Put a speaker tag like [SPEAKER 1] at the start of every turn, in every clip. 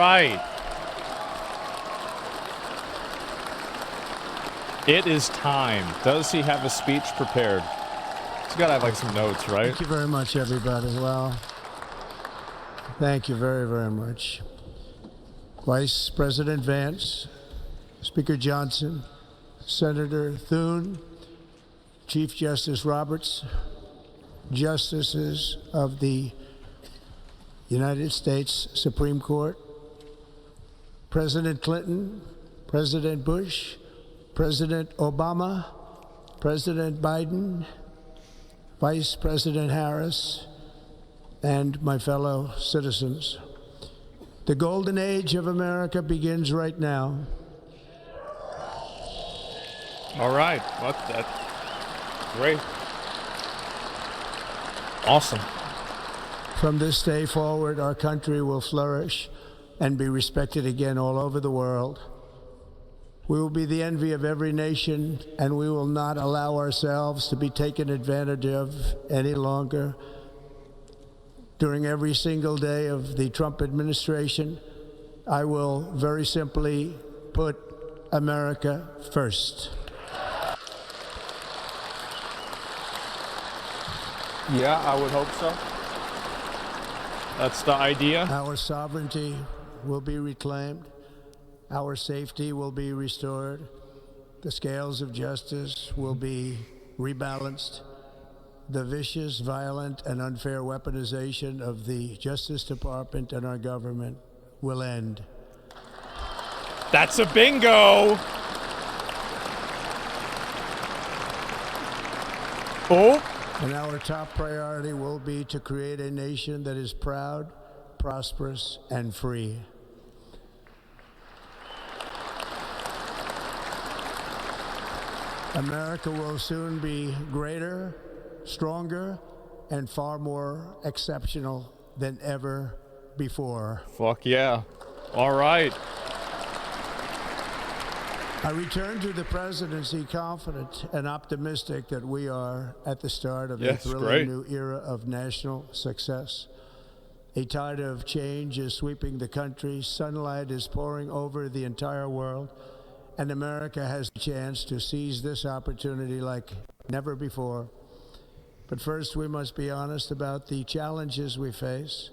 [SPEAKER 1] right. It is time. Does he have a speech prepared? He's got to have like some notes, right?
[SPEAKER 2] Thank you very much, everybody. Well, thank you very, very much. Vice President Vance, Speaker Johnson, Senator Thune, Chief Justice Roberts, Justices of the United States Supreme Court, President Clinton, President Bush, President Obama, President Biden, Vice President Harris, and my fellow citizens. The golden age of America begins right now.
[SPEAKER 1] All right. What that? Great. Awesome.
[SPEAKER 2] From this day forward, our country will flourish and be respected again all over the world. We will be the envy of every nation, and we will not allow ourselves to be taken advantage of any longer. During every single day of the Trump administration, I will very simply put America first.
[SPEAKER 1] Yeah, I would hope so. That's the idea.
[SPEAKER 2] Our sovereignty will be reclaimed. Our safety will be restored. The scales of justice will be rebalanced. The vicious, violent, and unfair weaponization of the Justice Department and our government will end.
[SPEAKER 1] That's a bingo. Oh.
[SPEAKER 2] And our top priority will be to create a nation that is proud, prosperous, and free. America will soon be greater, stronger, and far more exceptional than ever before.
[SPEAKER 1] Fuck yeah. All right.
[SPEAKER 2] I return to the presidency confident and optimistic that we are at the start of a thrilling new era of national success. A tide of change is sweeping the country. Sunlight is pouring over the entire world. And America has a chance to seize this opportunity like never before. But first, we must be honest about the challenges we face.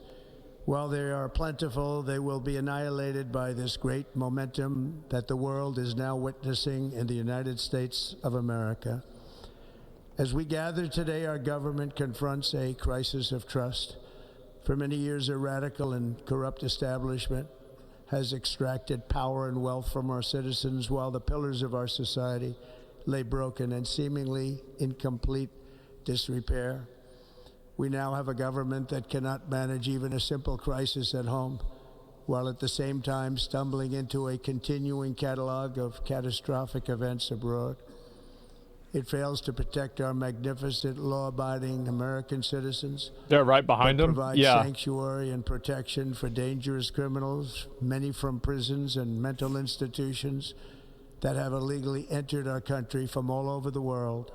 [SPEAKER 2] While they are plentiful, they will be annihilated by this great momentum that the world is now witnessing in the United States of America. As we gather today, our government confronts a crisis of trust. For many years, a radical and corrupt establishment has extracted power and wealth from our citizens while the pillars of our society lay broken and seemingly in complete disrepair. We now have a government that cannot manage even a simple crisis at home, while at the same time stumbling into a continuing catalog of catastrophic events abroad. It fails to protect our magnificent, law-abiding American citizens.
[SPEAKER 1] They're right behind them.
[SPEAKER 2] Provide sanctuary and protection for dangerous criminals, many from prisons and mental institutions that have illegally entered our country from all over the world.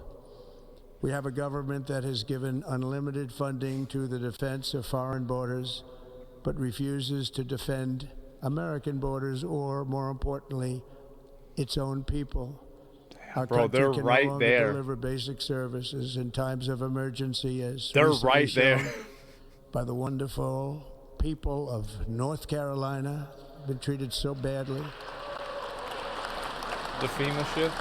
[SPEAKER 2] We have a government that has given unlimited funding to the defense of foreign borders, but refuses to defend American borders or, more importantly, its own people. Our country
[SPEAKER 1] they're
[SPEAKER 2] can
[SPEAKER 1] right
[SPEAKER 2] no longer
[SPEAKER 1] there.
[SPEAKER 2] deliver basic services in times of emergency, as
[SPEAKER 1] they're
[SPEAKER 2] recently
[SPEAKER 1] right there
[SPEAKER 2] shown by the wonderful people of North Carolina, been treated so badly.
[SPEAKER 1] The FEMA shit.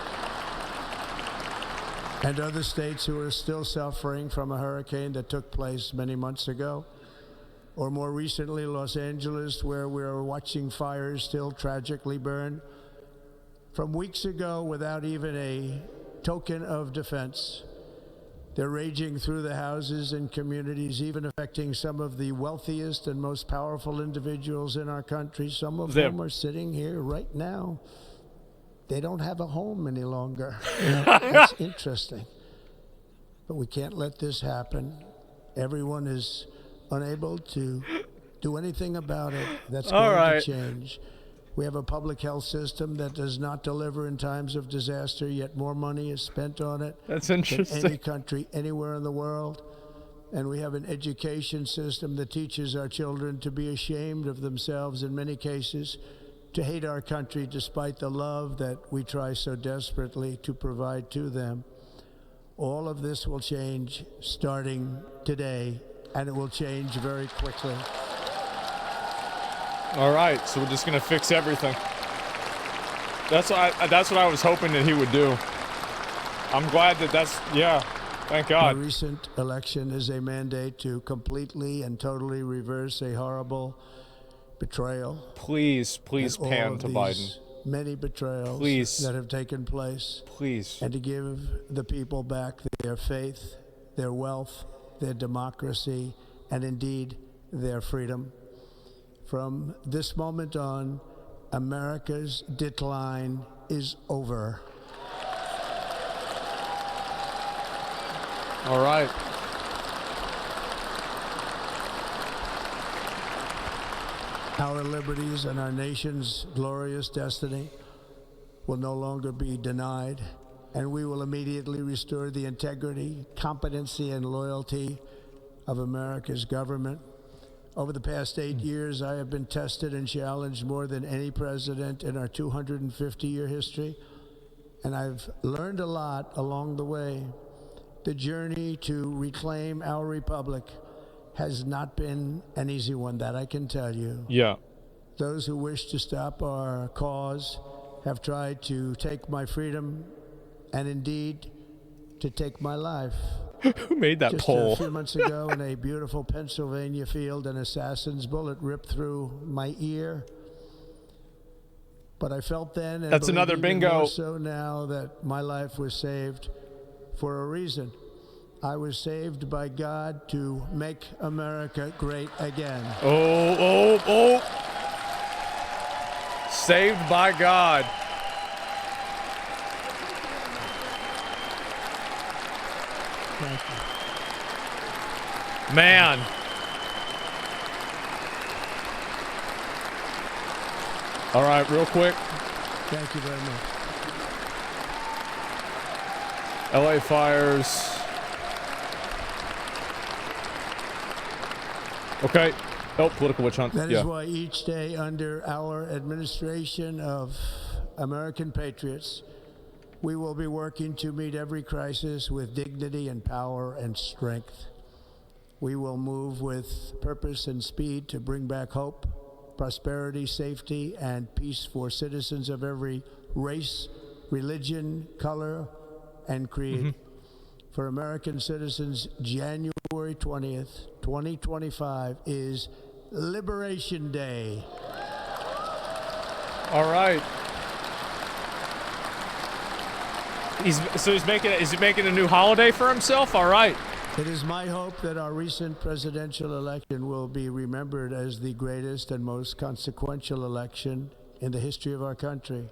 [SPEAKER 2] And other states who are still suffering from a hurricane that took place many months ago. Or more recently, Los Angeles, where we are watching fires still tragically burn. From weeks ago, without even a token of defense, they're raging through the houses and communities, even affecting some of the wealthiest and most powerful individuals in our country, some of whom are sitting here right now. They don't have a home any longer. That's interesting. But we can't let this happen. Everyone is unable to do anything about it. That's going to change. We have a public health system that does not deliver in times of disaster, yet more money is spent on it
[SPEAKER 1] That's interesting.
[SPEAKER 2] than any country anywhere in the world. And we have an education system that teaches our children to be ashamed of themselves in many cases, to hate our country despite the love that we try so desperately to provide to them. All of this will change starting today, and it will change very quickly.
[SPEAKER 1] All right, so we're just gonna fix everything. That's what I was hoping that he would do. I'm glad yeah, thank God.
[SPEAKER 2] The recent election is a mandate to completely and totally reverse a horrible betrayal.
[SPEAKER 1] Please pan to Biden.
[SPEAKER 2] Many betrayals that have taken place.
[SPEAKER 1] Please.
[SPEAKER 2] And to give the people back their faith, their wealth, their democracy, and indeed their freedom. From this moment on, America's decline is over.
[SPEAKER 1] All right.
[SPEAKER 2] Our liberties and our nation's glorious destiny will no longer be denied, and we will immediately restore the integrity, competency, and loyalty of America's government. Over the past 8 years, I have been tested and challenged more than any president in our 250-year history, and I've learned a lot along the way. The journey to reclaim our republic has not been an easy one, that I can tell you.
[SPEAKER 1] Yeah.
[SPEAKER 2] Those who wish to stop our cause have tried to take my freedom and indeed to take my life.
[SPEAKER 1] Who made that poll?
[SPEAKER 2] Just a few months ago in a beautiful Pennsylvania field, an assassin's bullet ripped through my ear. But I felt then, and
[SPEAKER 1] that's another bingo.
[SPEAKER 2] More so now, that my life was saved for a reason. I was saved by God to make America great again.
[SPEAKER 1] Oh. Saved by God.
[SPEAKER 2] Thank you.
[SPEAKER 1] Man. All right, real quick.
[SPEAKER 2] Thank you very much.
[SPEAKER 1] LA fires. Okay. Oh, political witch hunt.
[SPEAKER 2] That is why each day under our administration of American patriots, we will be working to meet every crisis with dignity and power and strength. We will move with purpose and speed to bring back hope, prosperity, safety, and peace for citizens of every race, religion, color, and creed. For American citizens, January 20th, 2025 is Liberation Day.
[SPEAKER 1] All right. Is he making a new holiday for himself? All right.
[SPEAKER 2] It is my hope that our recent presidential election will be remembered as the greatest and most consequential election in the history of our country.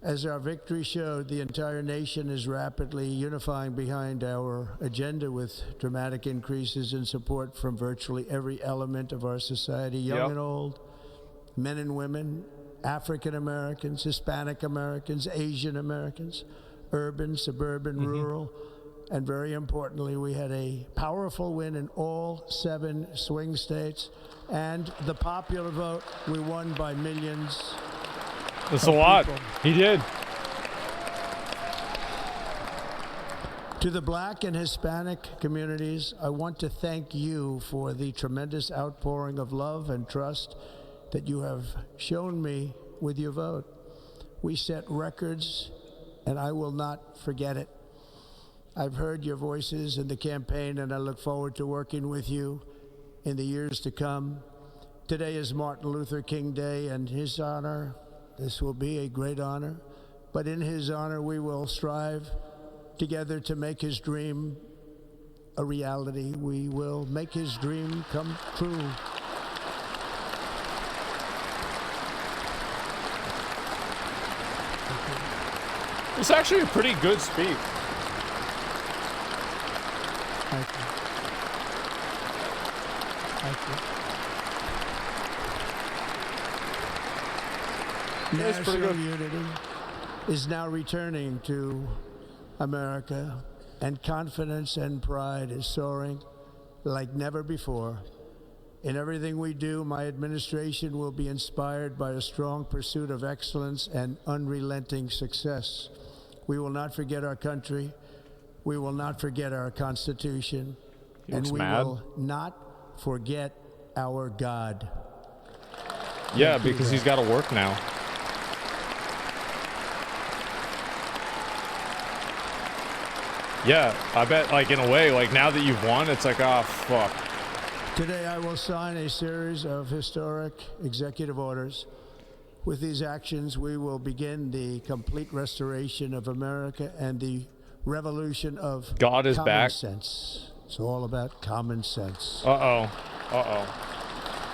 [SPEAKER 2] As our victory showed, the entire nation is rapidly unifying behind our agenda with dramatic increases in support from virtually every element of our society, young and old, men and women, African Americans, Hispanic Americans, Asian Americans, urban, suburban, rural, and very importantly, we had a powerful win in all 7 swing states, and the popular vote, we won by millions.
[SPEAKER 1] That's a lot. He did.
[SPEAKER 2] To the Black and Hispanic communities, I want to thank you for the tremendous outpouring of love and trust that you have shown me with your vote. We set records, and I will not forget it. I've heard your voices in the campaign, and I look forward to working with you in the years to come. Today is Martin Luther King Day, and his honor, this will be a great honor, but in his honor, we will strive together to make his dream a reality. We will make his dream come true.
[SPEAKER 1] It's actually a pretty good speech.
[SPEAKER 2] Thank you. Thank you. National unity is now returning to America, and confidence and pride is soaring. like never before. In everything we do, my administration will be inspired by a strong pursuit of excellence and unrelenting success. We will not forget our country. We will not forget our Constitution. And we will not forget our God.
[SPEAKER 1] Yeah, because he's got to work now. Yeah, I bet, like, in a way, like, now that you've won, it's like, ah, fuck.
[SPEAKER 2] Today, I will sign a series of historic executive orders. With these actions, we will begin the complete restoration of America and the revolution of
[SPEAKER 1] God is
[SPEAKER 2] common
[SPEAKER 1] back.
[SPEAKER 2] sense. It's all about common sense.
[SPEAKER 1] Uh-oh. Uh-oh.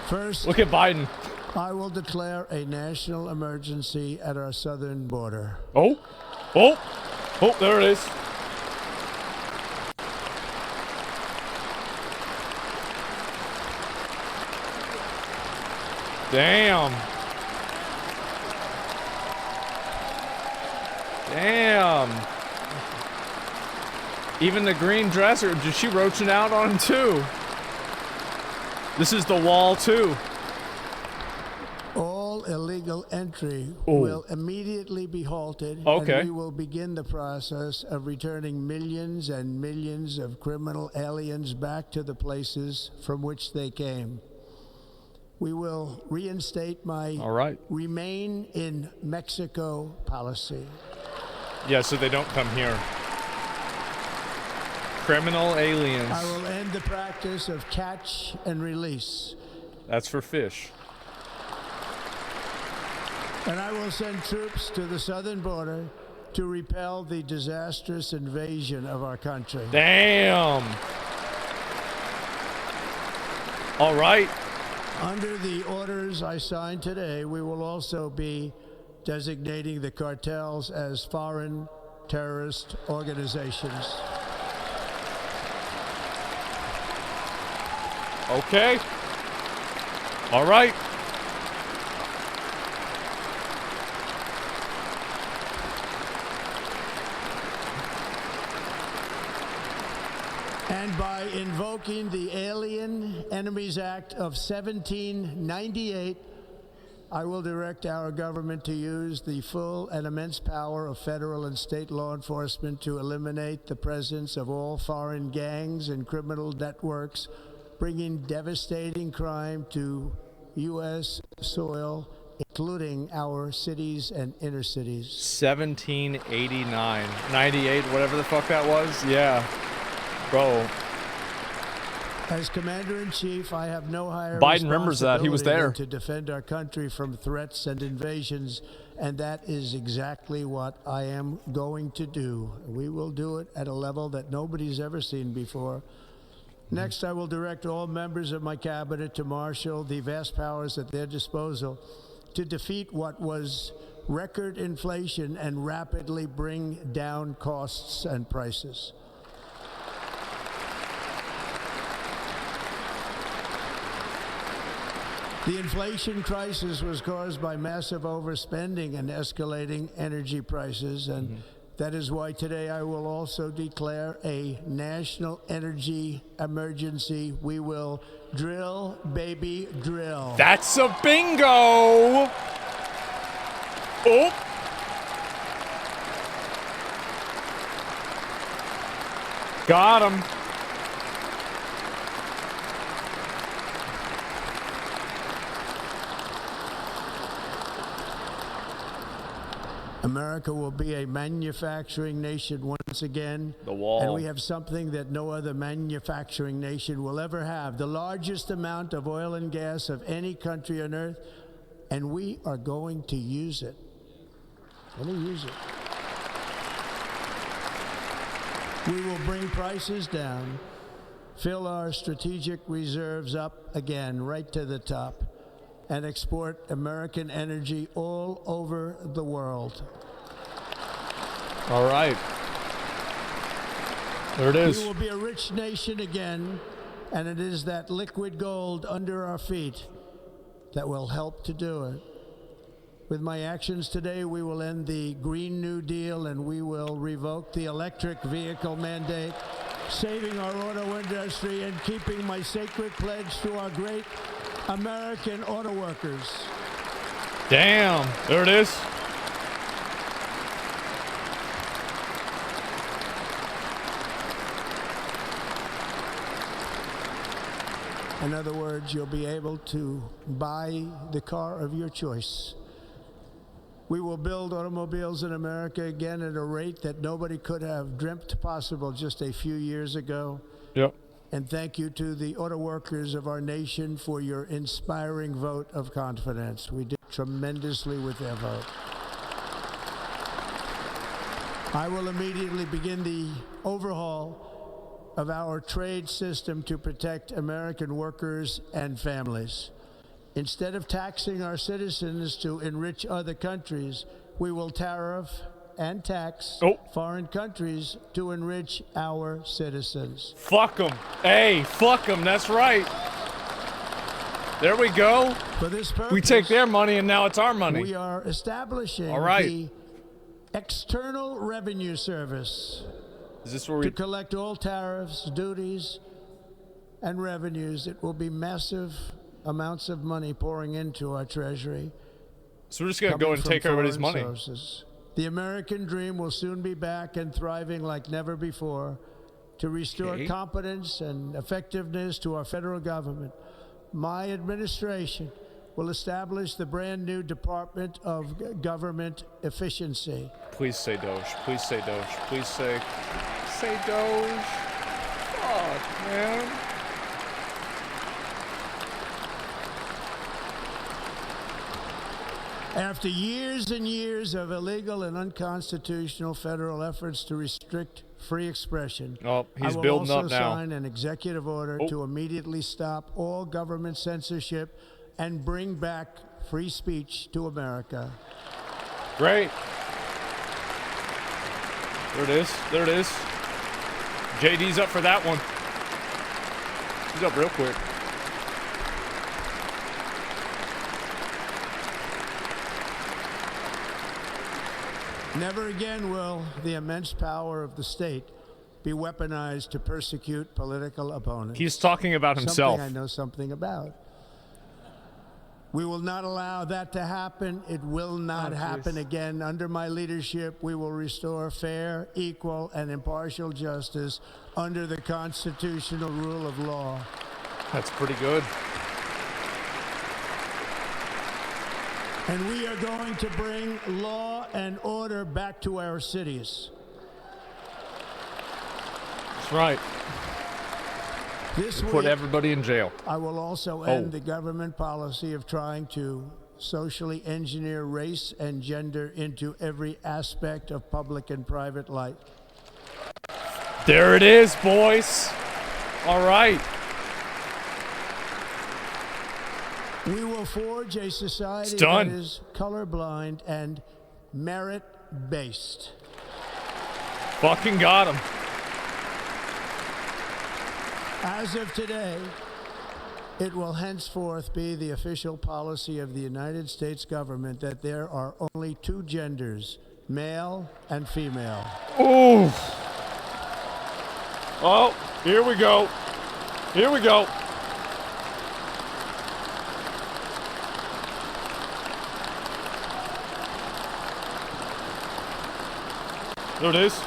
[SPEAKER 2] First,
[SPEAKER 1] look at Biden.
[SPEAKER 2] I will declare a national emergency at our southern border.
[SPEAKER 1] Oh. Oh. Oh, there it is. Damn. Damn. Even the green dresser, just she roaching out on him too. This is the wall too.
[SPEAKER 2] All illegal entry will immediately be halted, and we will begin the process of returning millions and millions of criminal aliens back to the places from which they came. We will reinstate my remain in Mexico policy.
[SPEAKER 1] Yeah, so they don't come here. Criminal aliens.
[SPEAKER 2] I will end the practice of catch and release.
[SPEAKER 1] That's for fish.
[SPEAKER 2] And I will send troops to the southern border to repel the disastrous invasion of our country.
[SPEAKER 1] Damn. All right.
[SPEAKER 2] Under the orders I signed today, we will also be designating the cartels as foreign terrorist organizations.
[SPEAKER 1] Okay. All right.
[SPEAKER 2] And by invoking the Alien Enemies Act of 1798, I will direct our government to use the full and immense power of federal and state law enforcement to eliminate the presence of all foreign gangs and criminal networks, bringing devastating crime to U.S. soil, including our cities and inner cities.
[SPEAKER 1] 1789, 98, whatever the fuck that was. Yeah. Bro.
[SPEAKER 2] As Commander-in-Chief, I have no higher
[SPEAKER 1] Biden remembers that. He was there.
[SPEAKER 2] to defend our country from threats and invasions, and that is exactly what I am going to do. We will do it at a level that nobody's ever seen before. Next, I will direct all members of my cabinet to marshal the vast powers at their disposal to defeat what was record inflation and rapidly bring down costs and prices. The inflation crisis was caused by massive overspending and escalating energy prices, and that is why today I will also declare a national energy emergency. We will drill, baby, drill.
[SPEAKER 1] That's a bingo! Oh! Got him.
[SPEAKER 2] America will be a manufacturing nation once again.
[SPEAKER 1] The wall.
[SPEAKER 2] And we have something that no other manufacturing nation will ever have. The largest amount of oil and gas of any country on earth. And we are going to use it. Let me use it. We will bring prices down, fill our strategic reserves up again, right to the top, and export American energy all over the world.
[SPEAKER 1] All right. There it is.
[SPEAKER 2] We will be a rich nation again, and it is that liquid gold under our feet that will help to do it. With my actions today, we will end the Green New Deal, and we will revoke the electric vehicle mandate. saving our auto industry, and keeping my sacred pledge to our great American auto workers.
[SPEAKER 1] Damn, there it is.
[SPEAKER 2] In other words, you'll be able to buy the car of your choice. We will build automobiles in America again at a rate that nobody could have dreamt possible just a few years ago.
[SPEAKER 1] Yep.
[SPEAKER 2] And thank you to the auto workers of our nation for your inspiring vote of confidence. We did tremendously with their vote. I will immediately begin the overhaul of our trade system to protect American workers and families. Instead of taxing our citizens to enrich other countries, we will tariff and tax foreign countries to enrich our citizens.
[SPEAKER 1] Fuck them. Hey, fuck them. That's right. There we go.
[SPEAKER 2] For this purpose,
[SPEAKER 1] we take their money and now it's our money.
[SPEAKER 2] We are establishing the External Revenue Service.
[SPEAKER 1] Is this where we
[SPEAKER 2] to collect all tariffs, duties, and revenues? It will be massive amounts of money pouring into our treasury.
[SPEAKER 1] So we're just going to go and take everybody's money.
[SPEAKER 2] Sources. The American dream will soon be back and thriving like never before. To restore competence and effectiveness to our federal government, my administration will establish the brand new Department of Government Efficiency.
[SPEAKER 1] Please say Doge. Please say Doge. Please say Doge. Fuck, man.
[SPEAKER 2] After years and years of illegal and unconstitutional federal efforts to restrict free expression,
[SPEAKER 1] he's building up now.
[SPEAKER 2] I will also sign an executive order to immediately stop all government censorship and bring back free speech to America.
[SPEAKER 1] Great. There it is. There it is. JD's up for that one. He's up real quick.
[SPEAKER 2] Never again will the immense power of the state be weaponized to persecute political opponents.
[SPEAKER 1] He's talking about himself.
[SPEAKER 2] Something I know something about. We will not allow that to happen. It will not happen again. Under my leadership, we will restore fair, equal, and impartial justice under the constitutional rule of law.
[SPEAKER 1] That's pretty good.
[SPEAKER 2] And we are going to bring law and order back to our cities.
[SPEAKER 1] That's right.
[SPEAKER 2] This week,
[SPEAKER 1] put everybody in jail.
[SPEAKER 2] I will also end the government policy of trying to socially engineer race and gender into every aspect of public and private life.
[SPEAKER 1] There it is, boys. All right.
[SPEAKER 2] We will forge a society that is colorblind and merit-based.
[SPEAKER 1] Fucking got him.
[SPEAKER 2] As of today, it will henceforth be the official policy of the United States government that there are only two genders, male and female.
[SPEAKER 1] Ooh. Oh, here we go. Here we go. There it is.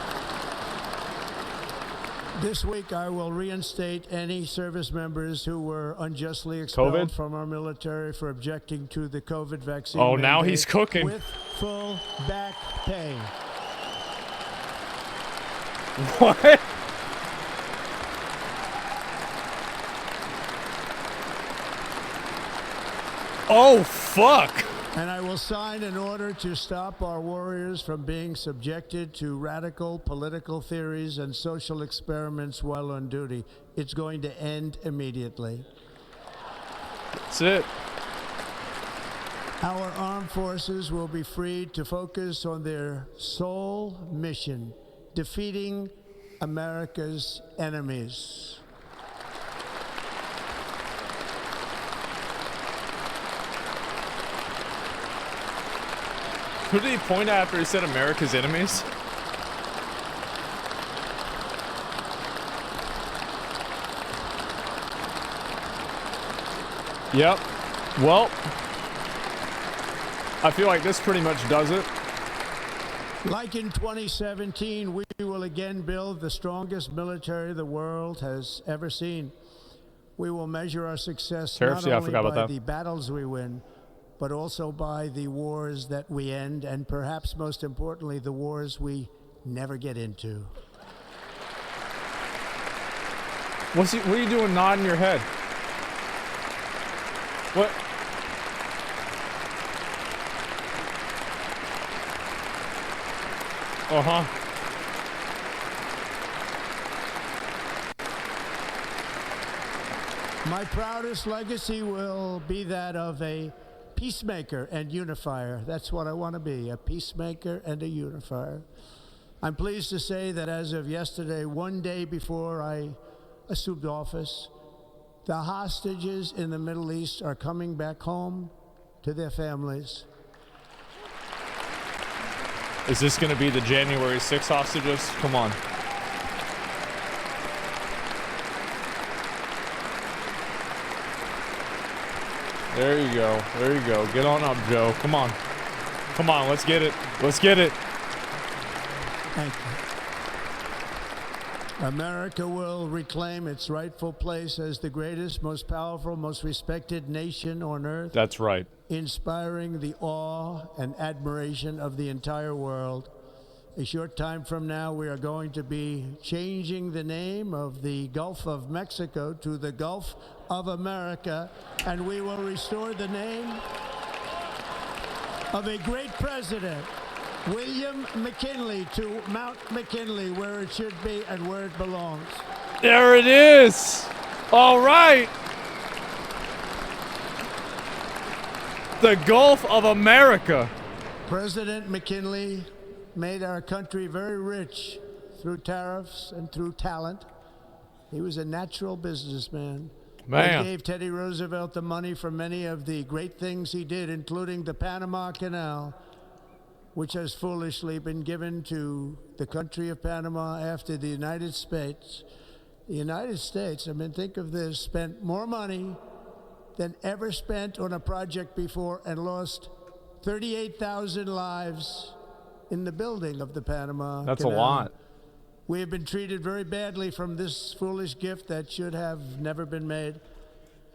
[SPEAKER 2] This week, I will reinstate any service members who were unjustly expelled from our military for objecting to the COVID vaccine.
[SPEAKER 1] Oh, now he's cooking.
[SPEAKER 2] With full back pay.
[SPEAKER 1] What? Oh, fuck.
[SPEAKER 2] And I will sign an order to stop our warriors from being subjected to radical political theories and social experiments while on duty. It's going to end immediately.
[SPEAKER 1] That's it.
[SPEAKER 2] Our armed forces will be freed to focus on their sole mission, defeating America's enemies.
[SPEAKER 1] Who did he point at after he said America's enemies? Yep. Well, I feel like this pretty much does it.
[SPEAKER 2] Like in 2017, we will again build the strongest military the world has ever seen. We will measure our success not only by the battles we win, but also by the wars that we end, and perhaps most importantly, the wars we never get into.
[SPEAKER 1] What are you doing nodding your head? What? Uh-huh.
[SPEAKER 2] My proudest legacy will be that of a peacemaker and unifier. That's what I want to be, a peacemaker and a unifier. I'm pleased to say that as of yesterday, one day before I assumed office, the hostages in the Middle East are coming back home to their families.
[SPEAKER 1] Is this going to be the January 6th hostages? Come on. There you go. There you go. Get on up, Joe. Come on. Come on. Let's get it. Let's get it.
[SPEAKER 2] Thank you. America will reclaim its rightful place as the greatest, most powerful, most respected nation on earth.
[SPEAKER 1] That's right.
[SPEAKER 2] Inspiring the awe and admiration of the entire world. A short time from now, we are going to be changing the name of the Gulf of Mexico to the Gulf of America, and we will restore the name of a great president, William McKinley, to Mount McKinley, where it should be and where it belongs.
[SPEAKER 1] There it is. All right. The Gulf of America.
[SPEAKER 2] President McKinley made our country very rich through tariffs and through talent. He was a natural businessman.
[SPEAKER 1] Man.
[SPEAKER 2] He gave Teddy Roosevelt the money for many of the great things he did, including the Panama Canal, which has foolishly been given to the country of Panama after the United States. The United States, I mean, think of this, spent more money than ever spent on a project before and lost 38,000 lives in the building of the Panama
[SPEAKER 1] That's
[SPEAKER 2] Canal.
[SPEAKER 1] a lot.
[SPEAKER 2] We have been treated very badly from this foolish gift that should have never been made,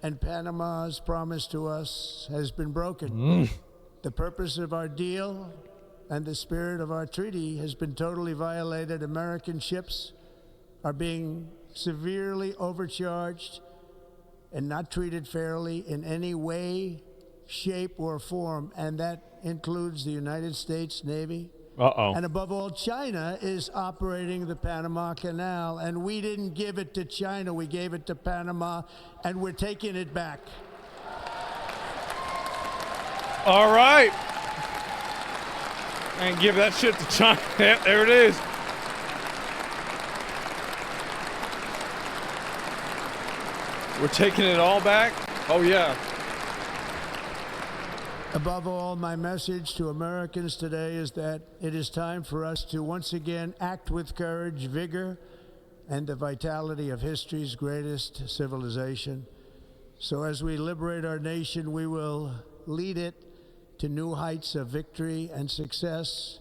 [SPEAKER 2] and Panama's promise to us has been broken. The purpose of our deal and the spirit of our treaty has been totally violated. American ships are being severely overcharged and not treated fairly in any way, shape, or form, and that includes the United States Navy. And above all, China is operating the Panama Canal, and we didn't give it to China, we gave it to Panama, and we're taking it back.
[SPEAKER 1] All right. And give that shit to China. Yeah, there it is. We're taking it all back? Oh, yeah.
[SPEAKER 2] Above all, my message to Americans today is that it is time for us to once again act with courage, vigor, and the vitality of history's greatest civilization. So as we liberate our nation, we will lead it to new heights of victory and success.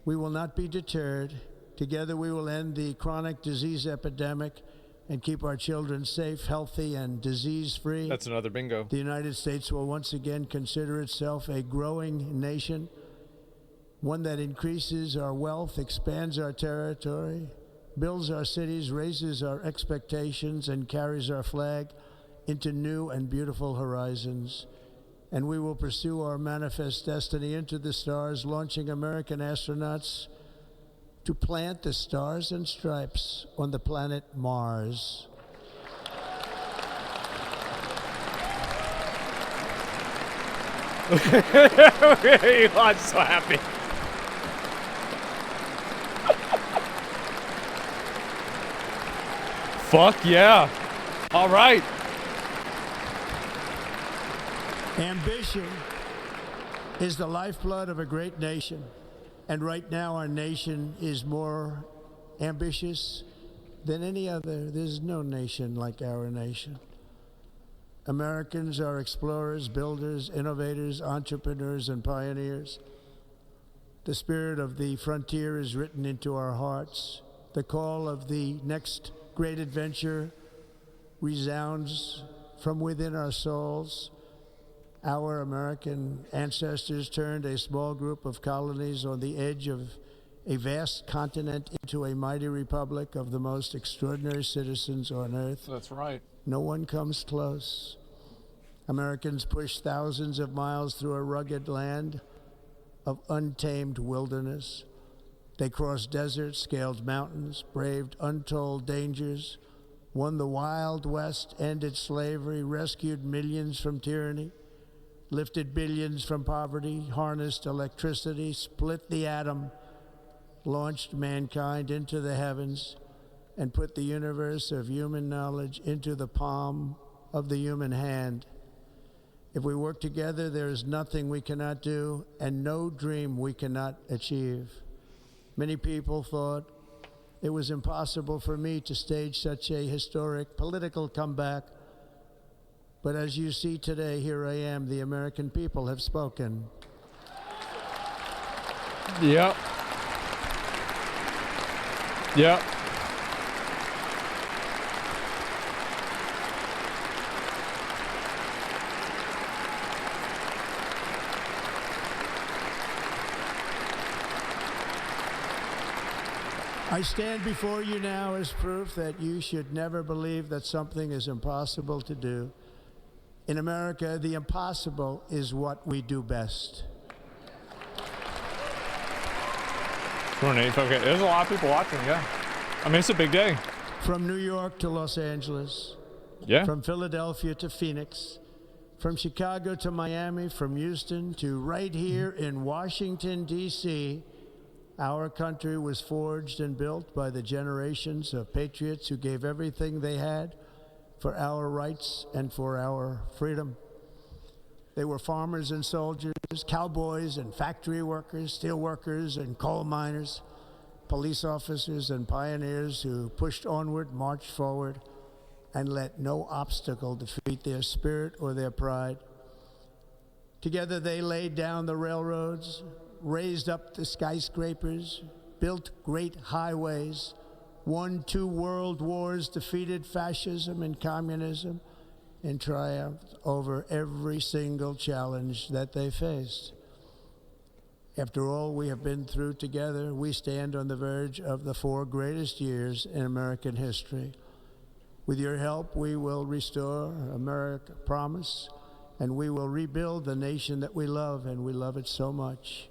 [SPEAKER 2] We will not be deterred. Together we will end the chronic disease epidemic and keep our children safe, healthy, and disease-free.
[SPEAKER 1] That's another bingo.
[SPEAKER 2] The United States will once again consider itself a growing nation, one that increases our wealth, expands our territory, builds our cities, raises our expectations, and carries our flag into new and beautiful horizons. And we will pursue our manifest destiny into the stars, launching American astronauts to plant the stars and stripes on the planet Mars.
[SPEAKER 1] I'm so happy. Fuck yeah. All right.
[SPEAKER 2] Ambition is the lifeblood of a great nation. And right now, our nation is more ambitious than any other. There's no nation like our nation. Americans are explorers, builders, innovators, entrepreneurs, and pioneers. The spirit of the frontier is written into our hearts. The call of the next great adventure resounds from within our souls. Our American ancestors turned a small group of colonies on the edge of a vast continent into a mighty republic of the most extraordinary citizens on earth.
[SPEAKER 1] That's right.
[SPEAKER 2] No one comes close. Americans pushed thousands of miles through a rugged land of untamed wilderness. They crossed deserts, scaled mountains, braved untold dangers, won the Wild West, ended slavery, rescued millions from tyranny, lifted billions from poverty, harnessed electricity, split the atom, launched mankind into the heavens, and put the universe of human knowledge into the palm of the human hand. If we work together, there is nothing we cannot do and no dream we cannot achieve. Many people thought it was impossible for me to stage such a historic political comeback. But as you see today, here I am. The American people have spoken.
[SPEAKER 1] Yep. Yep.
[SPEAKER 2] I stand before you now as proof that you should never believe that something is impossible to do. In America, the impossible is what we do best.
[SPEAKER 1] Okay, there's a lot of people watching, yeah. I mean, it's a big day.
[SPEAKER 2] From New York to Los Angeles.
[SPEAKER 1] Yeah.
[SPEAKER 2] From Philadelphia to Phoenix. From Chicago to Miami. From Houston to right here in Washington, D.C., our country was forged and built by the generations of patriots who gave everything they had for our rights and for our freedom. They were farmers and soldiers, cowboys and factory workers, steel workers and coal miners, police officers and pioneers who pushed onward, marched forward, and let no obstacle defeat their spirit or their pride. Together they laid down the railroads, raised up the skyscrapers, built great highways, won 2 world wars, defeated fascism and communism, and triumphed over every single challenge that they faced. After all we have been through together, we stand on the verge of the 4 greatest years in American history. With your help, we will restore America, promise, and we will rebuild the nation that we love, and we love it so much.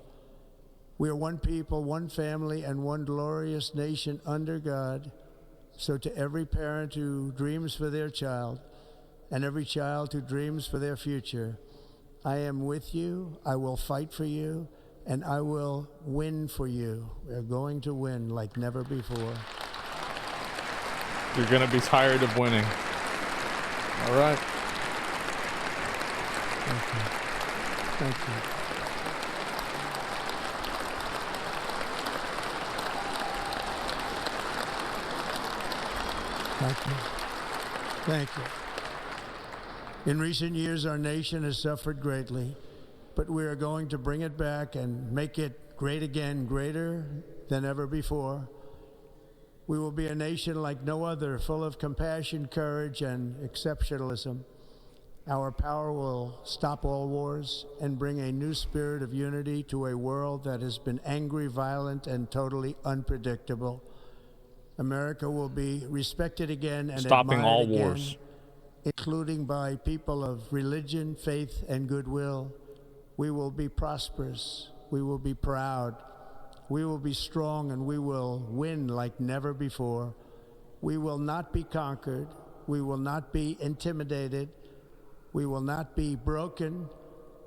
[SPEAKER 2] We are one people, one family, and one glorious nation under God. So to every parent who dreams for their child, and every child who dreams for their future, I am with you, I will fight for you, and I will win for you. We're going to win like never before.
[SPEAKER 1] You're going to be tired of winning. All right.
[SPEAKER 2] Thank you. Thank you. Thank you. Thank you. In recent years, our nation has suffered greatly, but we are going to bring it back and make it great again, greater than ever before. We will be a nation like no other, full of compassion, courage, and exceptionalism. Our power will stop all wars and bring a new spirit of unity to a world that has been angry, violent, and totally unpredictable. America will be respected again and
[SPEAKER 1] stopping all
[SPEAKER 2] admired again,
[SPEAKER 1] wars,
[SPEAKER 2] including by people of religion, faith, and goodwill. We will be prosperous. We will be proud. We will be strong, and we will win like never before. We will not be conquered. We will not be intimidated. We will not be broken,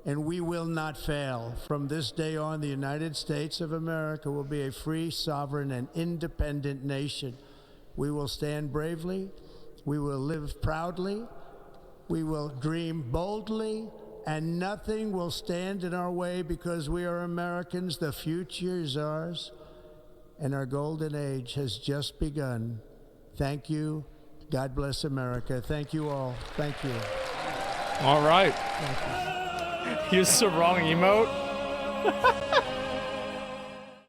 [SPEAKER 2] and we will not fail. From this day on, the United States of America will be a free, sovereign, and independent nation. We will stand bravely. We will live proudly. We will dream boldly, and nothing will stand in our way because we are Americans. The future is ours, and our golden age has just begun. Thank you. God bless America. Thank you all. Thank you.
[SPEAKER 1] All right. He used the wrong emote.